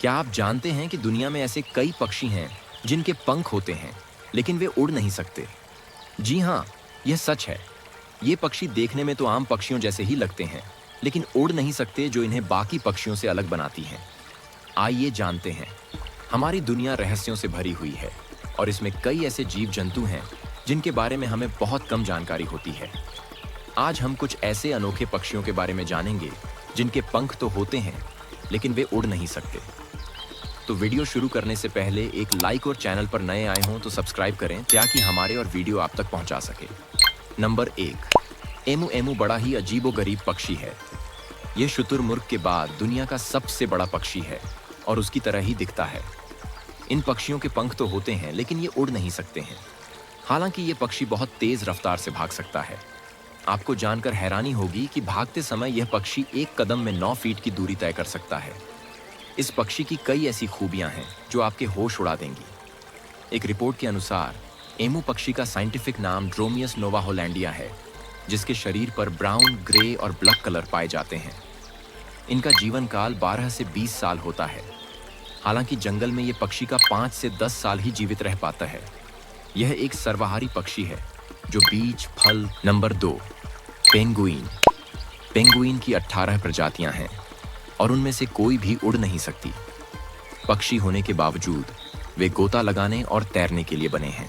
क्या आप जानते हैं कि दुनिया में ऐसे कई पक्षी हैं जिनके पंख होते हैं लेकिन वे उड़ नहीं सकते? जी हाँ, यह सच है। ये पक्षी देखने में तो आम पक्षियों जैसे ही लगते हैं, लेकिन उड़ नहीं सकते, जो इन्हें बाकी पक्षियों से अलग बनाती हैं। आइए जानते हैं। हमारी दुनिया रहस्यों से भरी हुई है और इसमें कई ऐसे जीव जंतु हैं जिनके बारे में हमें बहुत कम जानकारी होती है। आज हम कुछ ऐसे अनोखे पक्षियों के बारे में जानेंगे जिनके पंख तो होते हैं लेकिन वे उड़ नहीं सकते। तो वीडियो शुरू करने से पहले एक लाइक और चैनल पर नए आए हों तो सब्सक्राइब करें ताकि हमारे और वीडियो आप तक पहुंचा सके। नंबर 1, एमू एमू बड़ा ही अजीबोगरीब पक्षी है। यह शुतुरमुर्ग के बाद दुनिया का सबसे बड़ा पक्षी है और उसकी तरह ही दिखता है। इन पक्षियों के पंख तो होते हैं लेकिन ये उड़ नहीं सकते हैं। हालांकि ये पक्षी बहुत तेज रफ्तार से भाग सकता है। आपको जानकर हैरानी होगी कि भागते समय यह पक्षी एक कदम में 9 फीट की दूरी तय कर सकता है। इस पक्षी की कई ऐसी खूबियां हैं जो आपके होश उड़ा देंगी। एक रिपोर्ट के अनुसार एमू पक्षी का साइंटिफिक नाम ड्रोमियस नोवा होलैंडिया है, जिसके शरीर पर ब्राउन, ग्रे और ब्लैक कलर पाए जाते हैं। इनका जीवन काल 12 से 20 साल होता है। हालांकि जंगल में ये पक्षी का 5 से 10 साल ही जीवित रह पाता है। यह एक सर्वाहारी पक्षी है जो बीज, फल। Number 2, penguin. पेंगुइन की 18 प्रजातियां हैं और उनमें से कोई भी उड़ नहीं सकती। पक्षी होने के बावजूद वे गोता लगाने और तैरने के लिए बने हैं।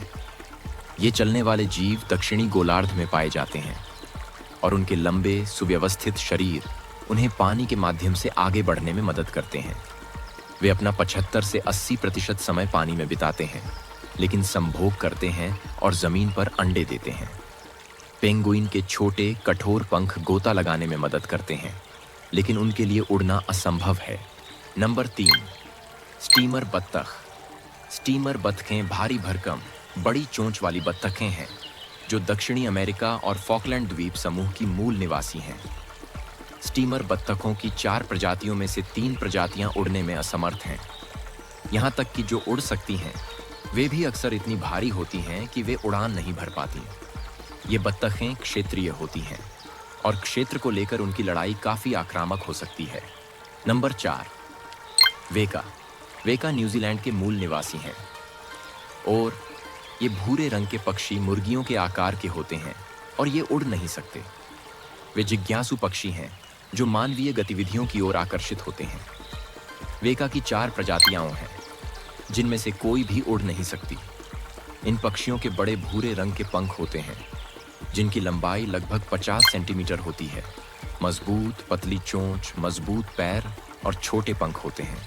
ये चलने वाले जीव दक्षिणी गोलार्ध में पाए जाते हैं और उनके लंबे, सुव्यवस्थित शरीर उन्हें पानी के माध्यम से आगे बढ़ने में मदद करते हैं। वे अपना 75 से 80% समय पानी में बिताते हैं, लेकिन संभोग करते हैं और जमीन पर अंडे देते हैं। पेंगुइन के छोटे, कठोर पंख गोता लगाने में मदद करते हैं, लेकिन उनके लिए उड़ना असंभव है। नंबर 3, स्टीमर बत्तख। स्टीमर बत्तखें भारी भरकम, बड़ी चोंच वाली बत्तखें हैं जो दक्षिणी अमेरिका और फॉकलैंड द्वीप समूह की मूल निवासी हैं। स्टीमर बत्तखों की 4 प्रजातियों में से 3 प्रजातियां उड़ने में असमर्थ हैं। यहाँ तक कि जो उड़ सकती हैं वे भी अक्सर इतनी भारी होती हैं कि वे उड़ान नहीं भर पाती। ये बत्तखें क्षेत्रीय होती हैं और क्षेत्र को लेकर उनकी लड़ाई काफी आक्रामक हो सकती है। नंबर 4, वेका। वेका न्यूजीलैंड के मूल निवासी हैं और ये भूरे रंग के पक्षी मुर्गियों के आकार के होते हैं और ये उड़ नहीं सकते। वे जिज्ञासु पक्षी हैं जो मानवीय गतिविधियों की ओर आकर्षित होते हैं। वेका की 4 प्रजातियां हैं जिनमें से कोई भी उड़ नहीं सकती। इन पक्षियों के बड़े भूरे रंग के पंख होते हैं जिनकी लंबाई लगभग 50 सेंटीमीटर होती है। मजबूत पतली चोंच, मजबूत पैर और छोटे पंख होते हैं।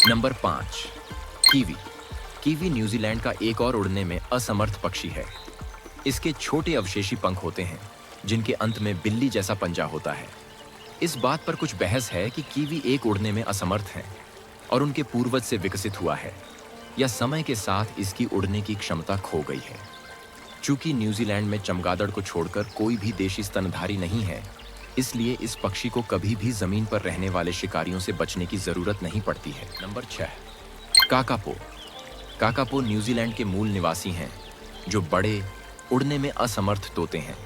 Number 5, kiwi. कीवी न्यूजीलैंड का एक और उड़ने में असमर्थ पक्षी है। इसके छोटे अवशेषी पंख होते हैं जिनके अंत में बिल्ली जैसा पंजा होता है। इस बात पर कुछ बहस है कि कीवी एक उड़ने में असमर्थ हैं और उनके पूर्वज से विकसित हुआ है या समय के साथ इसकी उड़ने की क्षमता खो गई है। चूंकि न्यूजीलैंड में चमगादड़ को छोड़कर कोई भी देशी स्तनधारी नहीं है, इसलिए इस पक्षी को कभी भी जमीन पर रहने वाले शिकारियों से बचने की जरूरत नहीं पड़ती है। Number 6, kakapo. काकापो न्यूजीलैंड के मूल निवासी हैं जो बड़े, उड़ने में असमर्थ तोते हैं।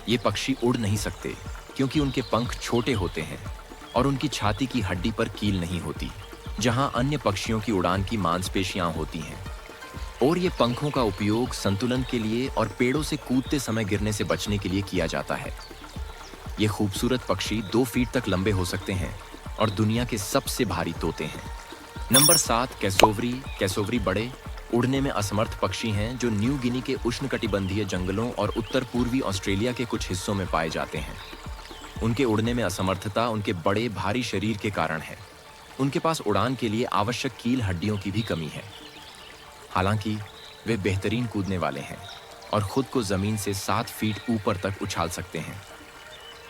ये पक्षी उड़ नहीं सकते क्योंकि उनके पंख छोटे होते हैं और उनकी छाती की हड्डी पर कील नहीं होती, जहां अन्य पक्षियों की उड़ान की मांसपेशियां होती हैं। और ये पंखों का उपयोग संतुलन के लिए और पेड़ों से कूदते समय गिरने से बचने के लिए किया जाता है। ये खूबसूरत पक्षी 2 फीट तक लंबे हो सकते हैं और दुनिया के सबसे भारी तोते हैं। Number 7, cassowary. कैसोवरी बड़े, उड़ने में असमर्थ पक्षी हैं जो न्यू गिनी के उष्णकटिबंधीय जंगलों और उत्तर पूर्वी ऑस्ट्रेलिया के कुछ हिस्सों में पाए जाते हैं। उनके उड़ने में असमर्थता उनके बड़े, भारी शरीर के कारण है। उनके पास उड़ान के लिए आवश्यक कील हड्डियों की भी कमी है। हालांकि वे बेहतरीन कूदने वाले हैं और खुद को जमीन से 7 फीट ऊपर तक उछाल सकते हैं।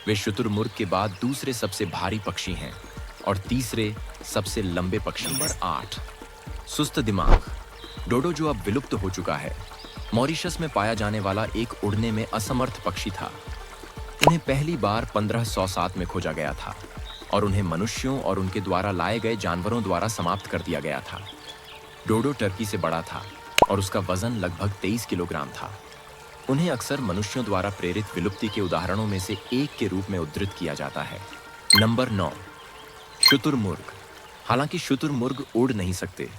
वे शुतुरमुर्ग के बाद दूसरे सबसे भारी पक्षी हैं और तीसरे सबसे लंबे पक्षी। नंबर 8, सुस्त दिमाग। डोडो, जो अब विलुप्त हो चुका है, मॉरिशस में पाया जाने वाला एक उड़ने में असमर्थ पक्षी था। उन्हें पहली बार 1507 में खोजा गया था और उन्हें मनुष्यों और उनके द्वारा लाए गए जानवरों द्वारा समाप्त कर दिया गया था। डोडो टर्की से बड़ा था और उसका वजन लगभग 23 किलोग्राम था। उन्हें अक्सर मनुष्यों द्वारा प्रेरित विलुप्ति के उदाहरणों में से एक के रूप में उद्धृत किया जाता है। नंबर 9, शुतुरमुर्ग। हालांकि शुतुरमुर्ग उड़ नहीं सकते,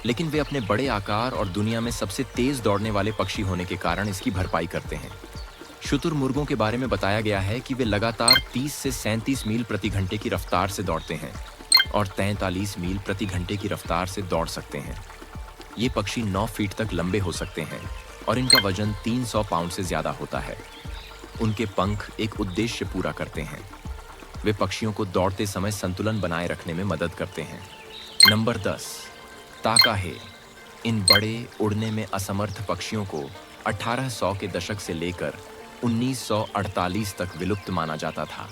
लेकिन वे अपने बड़े आकार और दुनिया में सबसे तेज दौड़ने वाले पक्षी होने के कारण इसकी भरपाई करते हैं। शुतुरमुर्गों के बारे में बताया गया है कि वे लगातार 30 से 37 मील प्रति घंटे की रफ्तार से दौड़ते हैं और 43 मील प्रति घंटे की रफ्तार से दौड़ सकते हैं। ये पक्षी 9 फीट तक लंबे हो सकते हैं और इनका वजन 300 पाउंड से ज्यादा होता है। उनके पंख एक उद्देश्य पूरा करते हैं। वे पक्षियों को दौड़ते समय संतुलन बनाए रखने में मदद करते हैं। नंबर 10, ताकाहे। इन बड़े उड़ने में असमर्थ पक्षियों को 1800 के दशक से लेकर 1948 तक विलुप्त माना जाता था,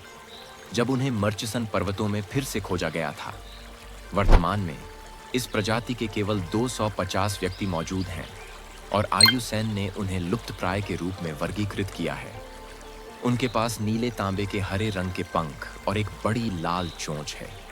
जब उन्हें मर्चिसन पर्वतों में फिर से खोजा गया था। वर्तमान में इस प्रजाति के केवल 250 व्यक्ति मौजूद हैं और IUCN ने उन्हें लुप्तप्राय के रूप में वर्गीकृत किया है। उनके पास नीले तांबे के हरे रंग के पंख और एक बड़ी लाल चोंच है।